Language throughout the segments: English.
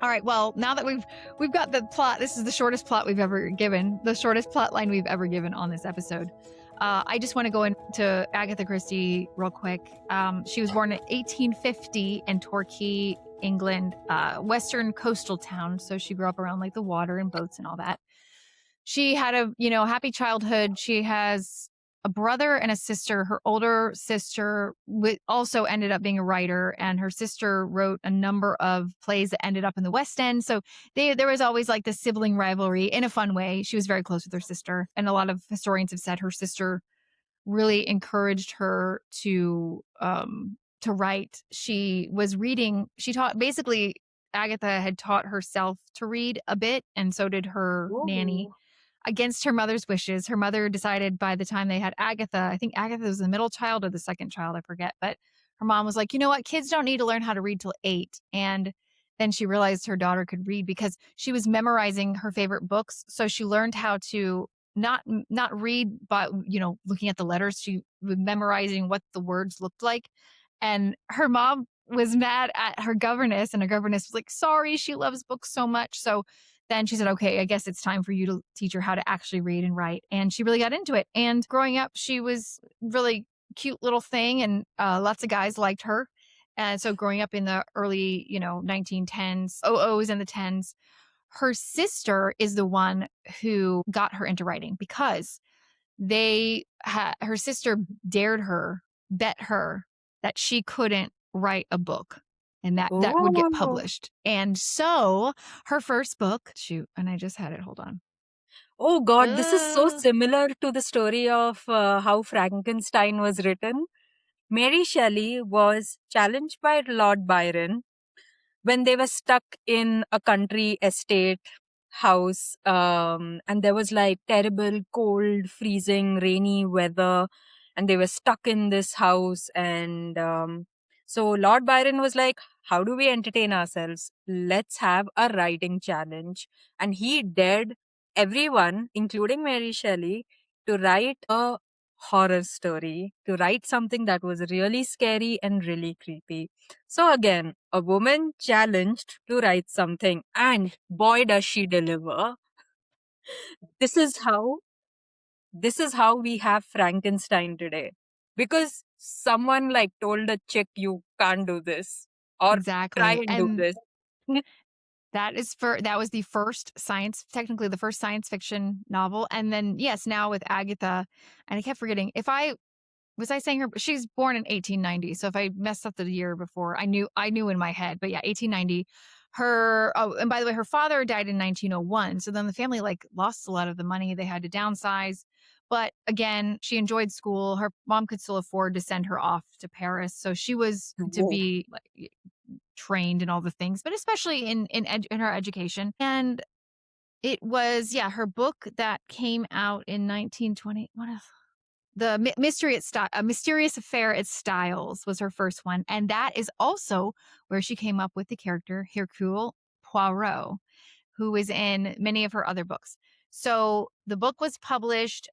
All right. Well, now that we've got the plot, this is the shortest plot we've ever given, the shortest plot line we've ever given on this episode. I just want to go into Agatha Christie real quick. She was born in 1850 in Torquay, England, western coastal town. So she grew up around like the water and boats and all that. She had a happy childhood. She has a brother and a sister. Her older sister also ended up being a writer, and her sister wrote a number of plays that ended up in the West End. So there was always like this sibling rivalry in a fun way. She was very close with her sister, and a lot of historians have said her sister really encouraged her to write. She was reading. She taught basically. Agatha had taught herself to read a bit, and so did her nanny Oh, against her mother's wishes. Her mother decided by the time they had Agatha, I think Agatha was the middle child or the second child, I forget, but her mom was like, you know what, kids don't need to learn how to read till 8. And then she realized her daughter could read because she was memorizing her favorite books. So she learned how to not read, but looking at the letters. She was memorizing what the words looked like. And her mom was mad at her governess, and her governess was like, sorry, she loves books so much. So then she said, okay, I guess it's time for you to teach her how to actually read and write. And she really got into it. And growing up, she was really cute little thing, and lots of guys liked her. And so growing up in the early, 1910s, OOs and the 10s, her sister is the one who got her into writing because her sister dared her, bet her that she couldn't write a book and that would get oh, published. And so her first book, shoot, and I just had it, hold on. oh God, this is so Uh, similar to the story of how Frankenstein was written. Mary Shelley was challenged by Lord Byron when they were stuck in a country estate house, and there was like terrible cold, freezing, rainy weather, and they were stuck in this house. And so Lord Byron was like, how do we entertain ourselves? Let's have a writing challenge. And he dared everyone, including Mary Shelley, to write a horror story, to write something that was really scary and really creepy. So again, a woman challenged to write something, and boy does she deliver. This is how this is how we have Frankenstein today. Because someone like told a chick you can't do this or try exactly. and do And this. that was the technically the first science fiction novel. And then yes, now with Agatha, and I kept forgetting if I saying her, she's born in 1890. So if I messed up the year before, I knew in my head. But yeah, 1890. And by the way, her father died in 1901. So then the family like lost a lot of the money. They had to downsize. But again, she enjoyed school. Her mom could still afford to send her off to Paris. So she was to Whoa. be like trained in all the things, but especially in her education. And it was, yeah, her book that came out in 1920. What else? A Mysterious Affair at Styles was her first one, and that is also where she came up with the character Hercule Poirot, who is in many of her other books. So the book was published.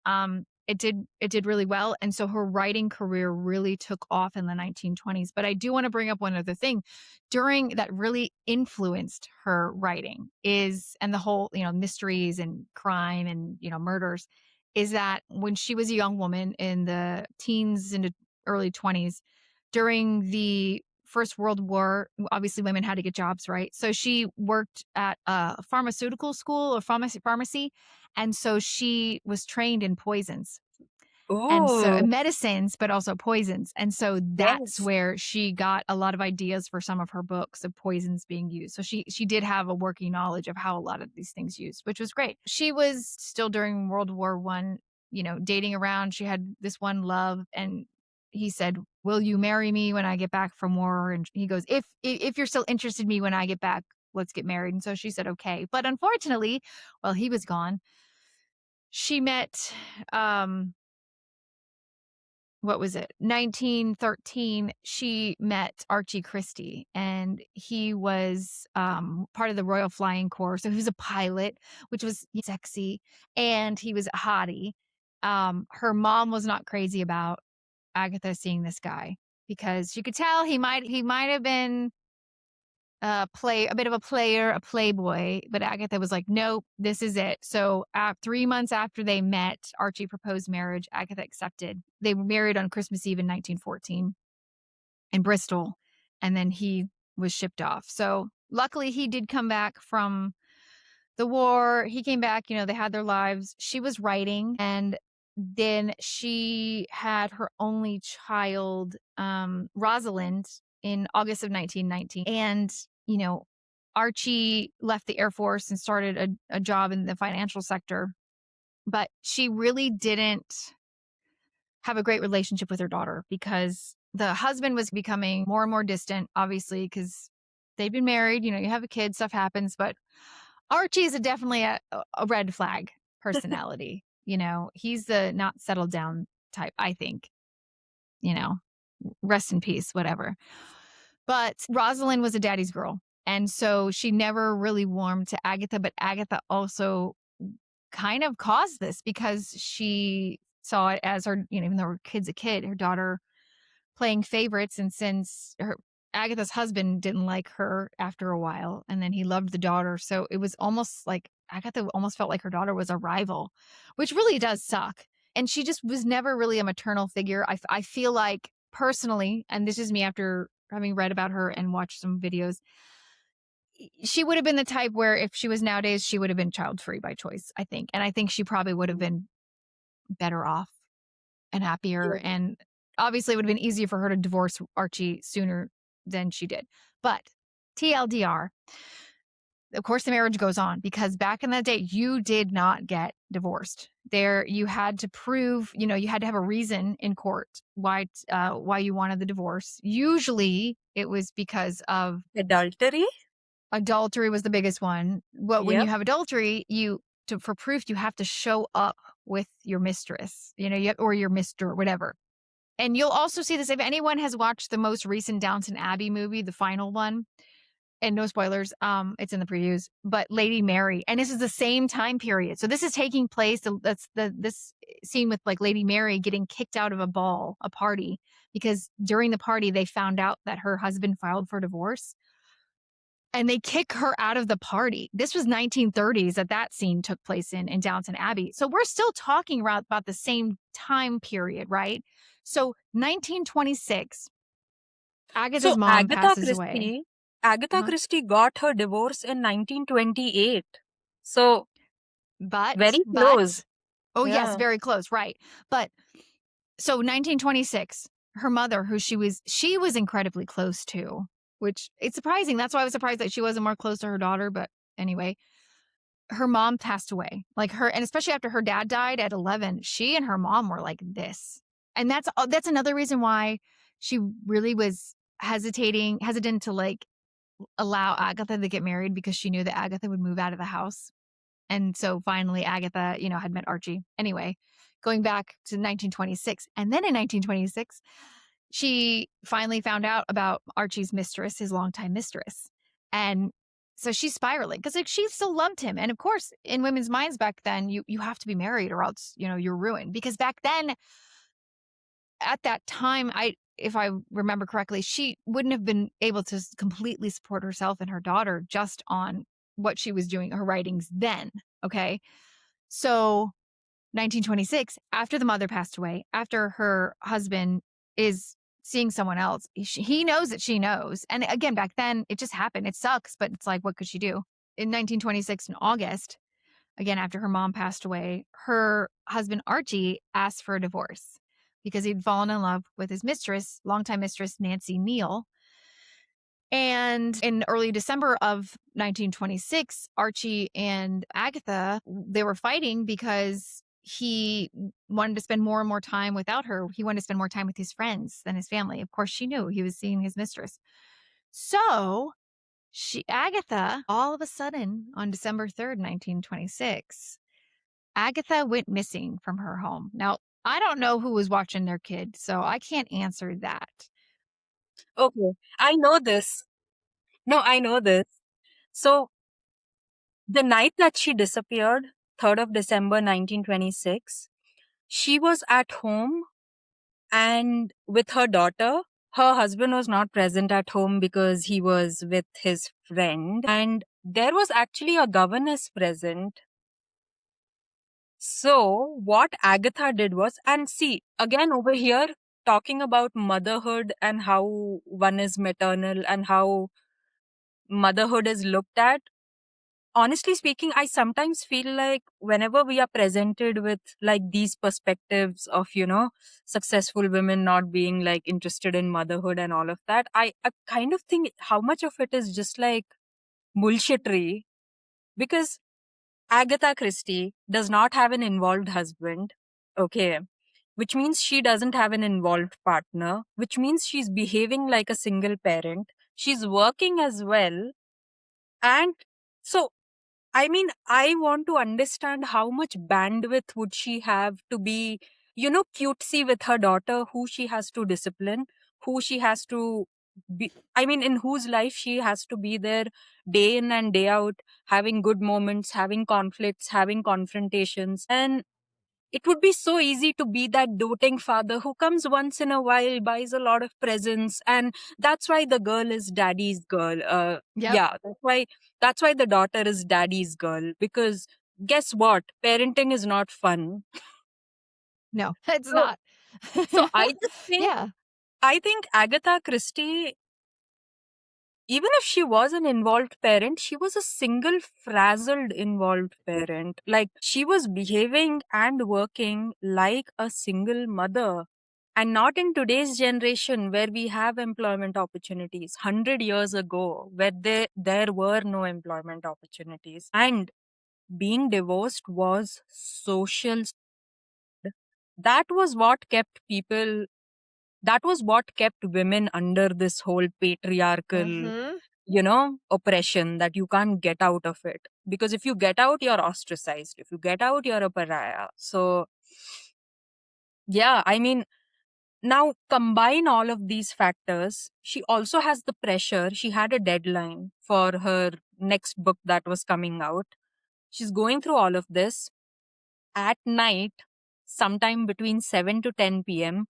It did really well, and so her writing career really took off in the 1920s. But I do want to bring up one other thing, during that really influenced her writing and the whole mysteries and crime and murders, is that when she was a young woman in the teens into early 20s during the First World War, obviously women had to get jobs, right? So she worked at a pharmaceutical school or pharmacy. And so she was trained in poisons and so Oh, medicines, but also poisons. And so that's yes. where she got a lot of ideas for some of her books of poisons being used. So she did have a working knowledge of how a lot of these things used, which was great. She was still during World War One, dating around. She had this one love, and he said, "Will you marry me when I get back from war?" And he goes, "If you're still interested in me when I get back, let's get married." And so she said, "Okay." But unfortunately, while he was gone, she met what was it? 1913, she met Archie Christie, and he was part of the Royal Flying Corps. So he was a pilot, which was sexy, and he was a hottie. Her mom was not crazy about Agatha seeing this guy because she could tell he might have been a bit of a player, a playboy, but Agatha was like, nope, this is it. So 3 months after they met, Archie proposed marriage. Agatha accepted. They were married on Christmas Eve in 1914 in Bristol, and then he was shipped off. So luckily he did come back from the war. He came back, they had their lives. She was writing, and then she had her only child, Rosalind, in August of 1919. And, Archie left the Air Force and started a job in the financial sector, but she really didn't have a great relationship with her daughter because the husband was becoming more and more distant, obviously, because they've been married, you have a kid, stuff happens, but Archie is definitely a red flag personality. He's the not settled down type, I think, you know, rest in peace, whatever. But Rosalind was a daddy's girl. And so she never really warmed to Agatha, but Agatha also kind of caused this because she saw it as her, even though her kid's a kid, her daughter playing favorites. And since Agatha's husband didn't like her after a while, and then he loved the daughter. So it was almost like Agatha almost felt like her daughter was a rival, which really does suck. And she just was never really a maternal figure. I feel like personally, and this is me after having read about her and watched some videos, she would have been the type where if she was nowadays, she would have been child free by choice, I think. And I think she probably would have been better off and happier. Yeah. And obviously, it would have been easier for her to divorce Archie sooner than she did. But TLDR, of course, the marriage goes on because back in that day, you did not get divorced. There, you had to prove, you had to have a reason in court why you wanted the divorce. Usually, it was because of Adultery? adultery was the biggest one. Well, when you Yep. have adultery, for proof, you have to show up with your mistress, or your mister, whatever. And you'll also see this if anyone has watched the most recent Downton Abbey movie, the final one, and no spoilers, it's in the previews, but Lady Mary, and this is the same time period. So this is taking place, this scene with like Lady Mary getting kicked out of a party, because during the party they found out that her husband filed for divorce. And they kick her out of the party. This was 1930s that scene took place in Downton Abbey. So we're still talking about the same time period, right? So 1926, So Agatha's mom passes away. Agatha Uh-huh. Christie got her divorce in 1928. So But, very close. oh yes, Yeah. very close, right? But so 1926, her mother, who she was incredibly close to, which it's surprising. That's why I was surprised that she wasn't more close to her daughter. But anyway, her mom passed away. And especially after her dad died at 11, she and her mom were like this. And that's another reason why she really was hesitant to like allow Agatha to get married, because she knew that Agatha would move out of the house. And so finally Agatha, had met Archie. Anyway, going back to 1926. And then in 1926, she finally found out about Archie's mistress, his longtime mistress. And so she's spiraling because like she still loved him. And of course, in women's minds back then, you have to be married or else, you're ruined. Because back then, at that time, if I remember correctly, she wouldn't have been able to completely support herself and her daughter just on what she was doing, her writings then. Okay. So 1926, after the mother passed away, after her husband is seeing someone else, he knows that she knows. And again, back then, it just happened. It sucks, but it's like, what could she do? In 1926, in August, again, after her mom passed away, her husband, Archie, asked for a divorce because he'd fallen in love with his mistress, longtime mistress, Nancy Neal. And in early December of 1926, Archie and Agatha, they were fighting because he wanted to spend more and more time without her. He wanted to spend more time with his friends than his family. Of course, she knew he was seeing his mistress. So Agatha, all of a sudden on December 3rd, 1926, Agatha went missing from her home. Now, I don't know who was watching their kid, so I can't answer that. Okay. I know this. No, I know this. So the night that she disappeared, 3rd of December 1926, she was at home and with her daughter, her husband was not present at home because he was with his friend, and there was actually a governess present. So, what Agatha did was, and see, again over here, talking about motherhood and how one is maternal and how motherhood is looked at. Honestly speaking, I sometimes feel like whenever we are presented with like these perspectives of, successful women not being like interested in motherhood and all of that, I kind of think how much of it is just like bullshittery, because Agatha Christie does not have an involved husband, okay, which means she doesn't have an involved partner, which means she's behaving like a single parent. She's working as well. And so, I mean, I want to understand how much bandwidth would she have to be, cutesy with her daughter, who she has to discipline, who she has to be, I mean, in whose life she has to be there day in and day out, having good moments, having conflicts, having confrontations. And it would be so easy to be that doting father who comes once in a while, buys a lot of presents, and that's why the girl is daddy's girl. Yep. Yeah, that's why the daughter is daddy's girl, because guess what? Parenting is not fun. No, it's So, not. so I just think Yeah. I think Agatha Christie, even if she was an involved parent, she was a single frazzled involved parent. Like she was behaving and working like a single mother. And not in today's generation where we have employment opportunities. 100 years ago, where there were no employment opportunities. And being divorced was social. That was what kept people, that was what kept women under this whole patriarchal, Mhm. oppression, that you can't get out of it. Because if you get out, you're ostracized. If you get out, you're a pariah. So, yeah, I mean, now combine all of these factors. She also has the pressure. She had a deadline for her next book that was coming out. She's going through all of this at night, sometime between 7 to 10 p.m.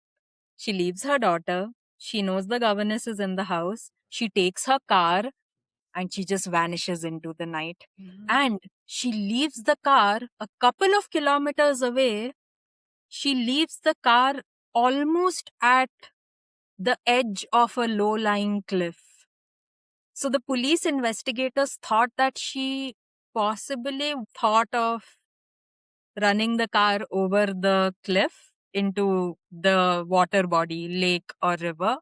She leaves her daughter. She knows the governess is in the house. She takes her car and she just vanishes into the night. Mhm. And she leaves the car a couple of kilometers away. She leaves the car almost at the edge of a low lying cliff. So the police investigators thought that she possibly thought of running the car over the cliff into the water body, lake or river.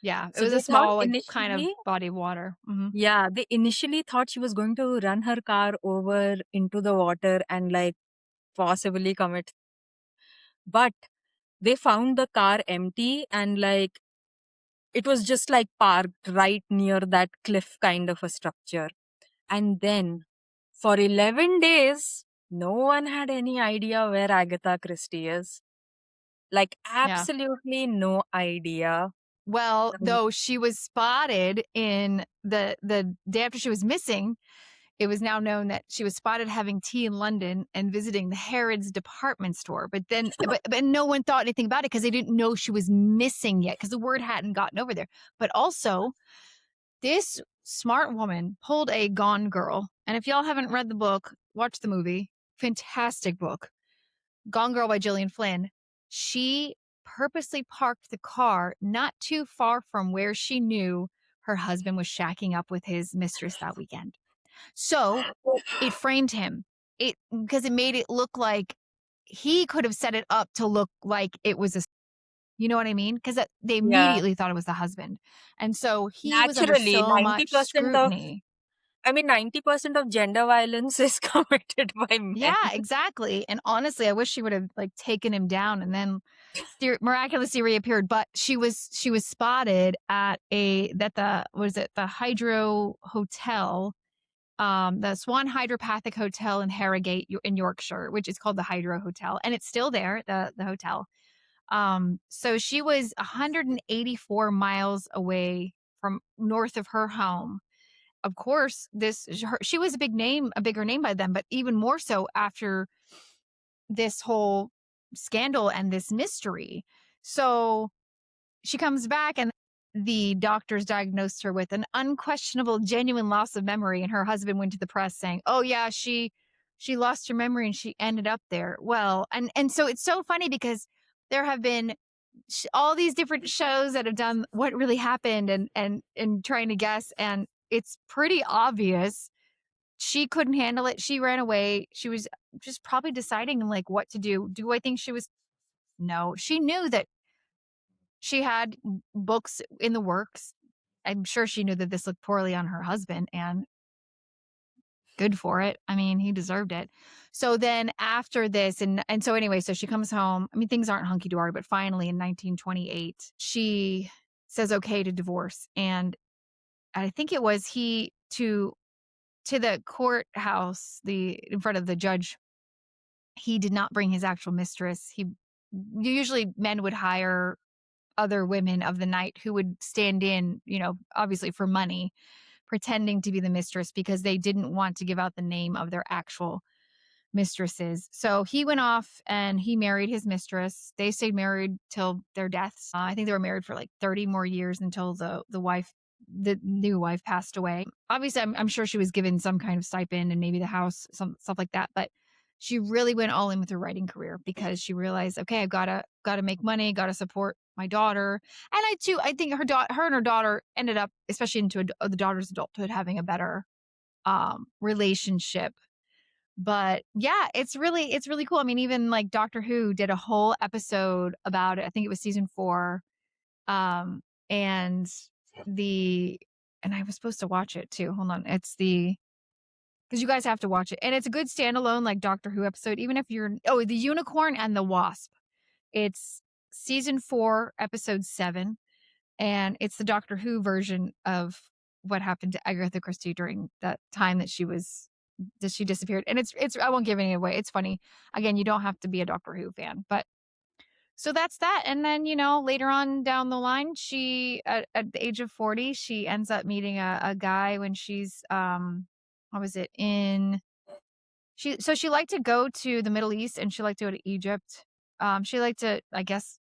Yeah, it So was a they thought small, like, kind of initially, body of water. Mhm. yeah, they initially thought she was going to run her car over into the water and like possibly commit. But they found the car empty and like it was just like parked right near that cliff kind of a structure. And then for 11 days, no one had any idea where Agatha Christie is. Like, Yeah. absolutely no idea. Well, Um, though she was spotted in the day after she was missing, it was now known that she was spotted having tea in London and visiting the Harrods department store. But no one thought anything about it because they didn't know she was missing yet because the word hadn't gotten over there. But also, this smart woman pulled a Gone Girl. And if y'all haven't read the book, watch the movie. Fantastic book. Gone Girl by Gillian Flynn. She purposely parked the car not too far from where she knew her husband was shacking up with his mistress that weekend. So it framed him. It because it made it look like he could have set it up to look like it was a, you know what I mean? Because they yeah, immediately thought it was the husband. And so he was under naturally, so much 90% of, scrutiny. I mean, 90% of gender violence is committed by men. Yeah, exactly. And honestly, I wish she would have like taken him down and then miraculously reappeared. But she was spotted at the what is it, the Hydro Hotel, the Swan Hydropathic Hotel in Harrogate in Yorkshire, which is called the Hydro Hotel, and it's still there, the hotel. So she was 184 miles away from north of her home. Of course, she was a bigger name by then, but even more so after this whole scandal and this mystery. So she comes back and the doctors diagnosed her with an unquestionable, genuine loss of memory, and her husband went to the press saying, "Oh yeah, she lost her memory and she ended up there." Well, and so it's so funny because there have been all these different shows that have done what really happened and trying to guess, and it's pretty obvious she couldn't handle it. She ran away. She was just probably deciding like what to do. Do I think she was? No, she knew that she had books in the works. I'm sure she knew that this looked poorly on her husband, and good for it. I mean, he deserved it. So then after this, and so anyway, so she comes home. I mean, things aren't hunky dory, but finally in 1928, she says okay to divorce. And I think it was he to the courthouse, the in front of the judge, he did not bring his actual mistress. He usually men would hire other women of the night who would stand in, obviously for money, pretending to be the mistress because they didn't want to give out the name of their actual mistresses. So he went off and he married his mistress. They stayed married till their deaths. I think they were married for like 30 more years until the new wife passed away. Obviously, I'm sure she was given some kind of stipend and maybe the house, some stuff like that. But she really went all in with her writing career because she realized, okay, I've gotta make money, gotta support my daughter. And I think her and her daughter ended up, especially into the daughter's adulthood, having a better relationship. But yeah, it's really cool. I mean, even like Doctor Who did a whole episode about it. I think it was season 4. Um, and the and I was supposed to watch it too. Hold on. It's the because you guys have to watch it. And it's a good standalone like Doctor Who episode, even if you're the Unicorn and the Wasp. It's season 4, episode 7, and it's the Doctor Who version of what happened to Agatha Christie during that time that she disappeared. And it's I won't give any away. It's funny. Again, you don't have to be a Doctor Who fan, but so that's that. And then, later on down the line, she at the age of 40, she ends up meeting a guy when she's what was it? She liked to go to the Middle East and she liked to go to Egypt. She liked to, I guess,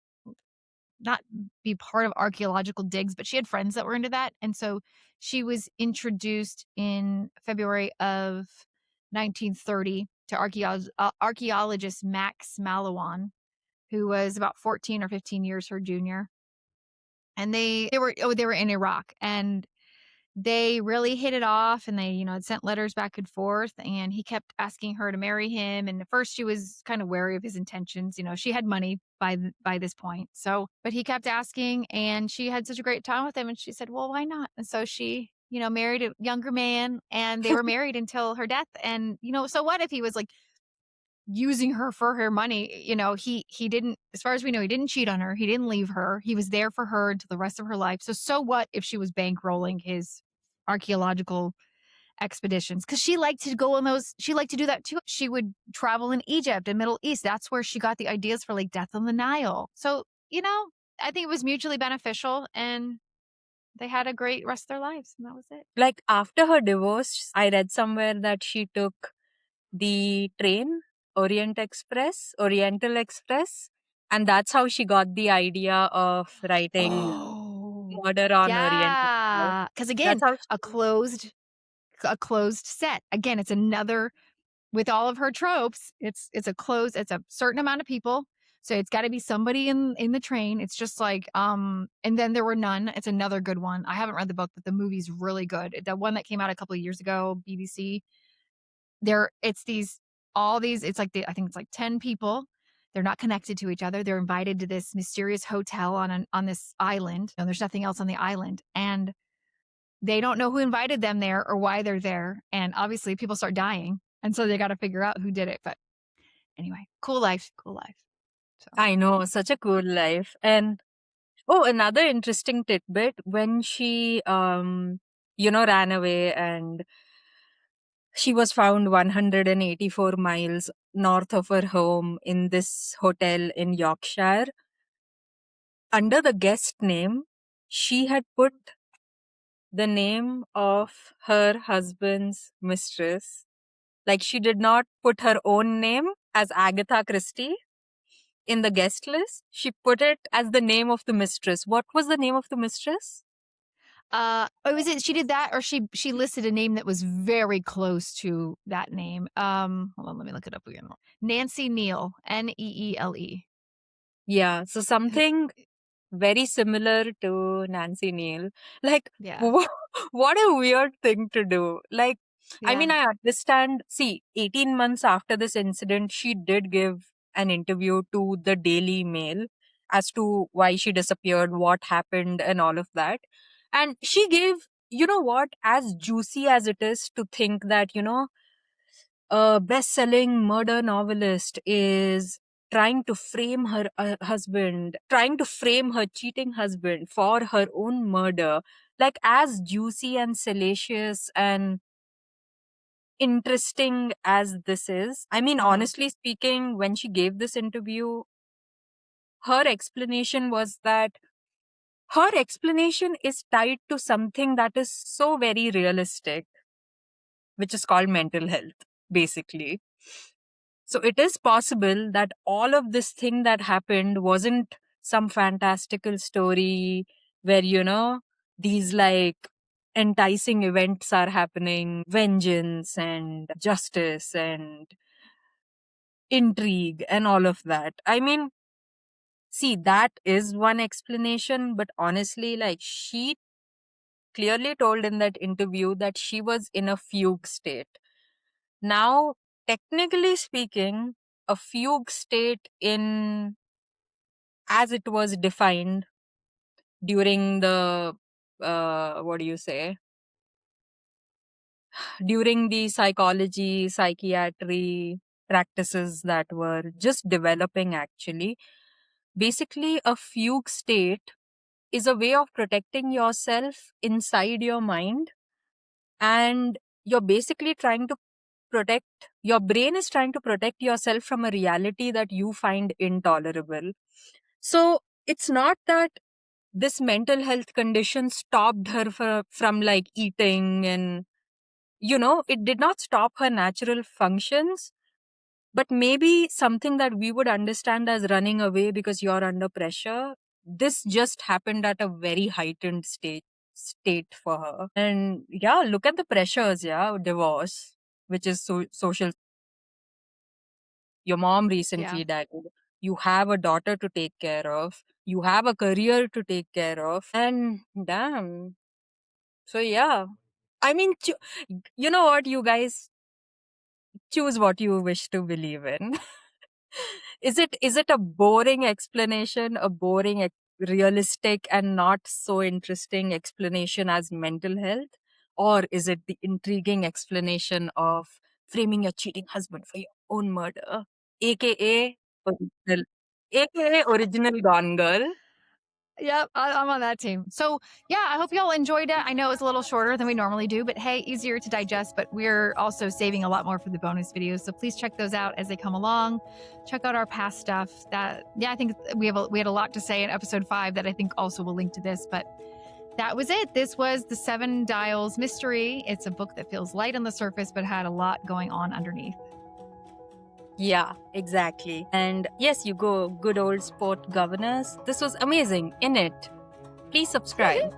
not be part of archaeological digs, but she had friends that were into that. And so she was introduced in February of 1930 to archaeologist Max Malawan, who was about 14 or 15 years her junior. And they were in Iraq, and they really hit it off, and they, had sent letters back and forth, and he kept asking her to marry him. And at first she was kind of wary of his intentions. She had money by this point. So, but he kept asking, and she had such a great time with him, and she said, "Well, why not?" And so she, married a younger man, and they were married until her death. And, so what if he was like using her for her money? He didn't, as far as we know, he didn't cheat on her. He didn't leave her. He was there for her until the rest of her life. So what if she was bankrolling his archaeological expeditions? Because she liked to go on those. She liked to do that too. She would travel in Egypt and Middle East. That's where she got the ideas for like Death on the Nile. So, I think it was mutually beneficial, and they had a great rest of their lives, and that was it. Like after her divorce, I read somewhere that she took the train, Oriental Express, and that's how she got the idea of writing Oh, Murder on Orient Express. yeah. Because again, That's how a she, closed set. Again, it's another with all of her tropes. It's a certain amount of people. So it's got to be somebody in the train. It's just like and then there were none. It's another good one. I haven't read the book, but the movie's really good. The one that came out a couple of years ago, BBC. It's these it's like I think it's like 10 people. They're not connected to each other. They're invited to this mysterious hotel on this island. And there's nothing else on the island. And they don't know who invited them there or why they're there. And obviously people start dying. And so they got to figure out who did it. But anyway, cool life, cool life. So, I know, such a cool life. And oh, another interesting tidbit, when she ran away and she was found 184 miles north of her home in this hotel in Yorkshire. Under the guest name, she had put the name of her husband's mistress. Like, she did not put her own name as Agatha Christie. in the guest list, she put it as the name of the mistress. What was the name of the mistress? Was it she did that, or she listed a name that was very close to that name. Hold on, let me look it up again. Nancy Neal, Neele. Yeah, so something very similar to Nancy Neal. Like, Yeah, what a weird thing to do. Like, I yeah, mean, I understand. See, 18 months after this incident, she did give an interview to the Daily Mail as to why she disappeared, what happened, and all of that. And she gave, you know what, as juicy as it is to think that, a best-selling murder novelist is trying to frame her husband, trying to frame her cheating husband for her own murder. Like, as juicy and salacious and interesting as this is, I mean, uh-huh. honestly speaking, when she gave this interview, her explanation was that her explanation is tied to something that is so very realistic, which is called mental health, basically. So it is possible that all of this thing that happened wasn't some fantastical story where, these like enticing events are happening, vengeance and justice and intrigue and all of that. I mean, see, that is one explanation, but honestly, like, she clearly told in that interview that she was in a fugue state. Now, technically speaking, a fugue state in as it was defined during the what do you say, during the psychology psychiatry practices that were just developing, actually, basically a fugue state is a way of protecting yourself inside your mind, and you're basically trying to protect your brain is trying to protect yourself from a reality that you find intolerable. So it's not that this mental health condition stopped her from like eating, and it did not stop her natural functions, but maybe something that we would understand as running away because you're under pressure, this just happened at a very heightened state for her. And yeah, look at the pressures. Yeah, divorce, which is social. Your mom Yeah. recently died. You have a daughter to take care of. You have a career to take care of. And damn. So, yeah. I mean, you know what, you guys? Choose what you wish to believe in. Is it a boring explanation, a boring, realistic, and not so interesting explanation as mental health? Or is it the intriguing explanation of framing your cheating husband for your own murder? AKA original, AKA original Gone Girl. Yep, I'm on that team. So, yeah, I hope y'all enjoyed it. I know it's a little shorter than we normally do, but hey, easier to digest. But we're also saving a lot more for the bonus videos, so please check those out as they come along. Check out our past stuff. I think we had a lot to say in episode 5 that I think also will link to this. But that was it. This was the Seven Dials Mystery. It's a book that feels light on the surface, but had a lot going on underneath. Yeah, exactly. And yes, you go, good old sport governors. This was amazing. In it. Please subscribe.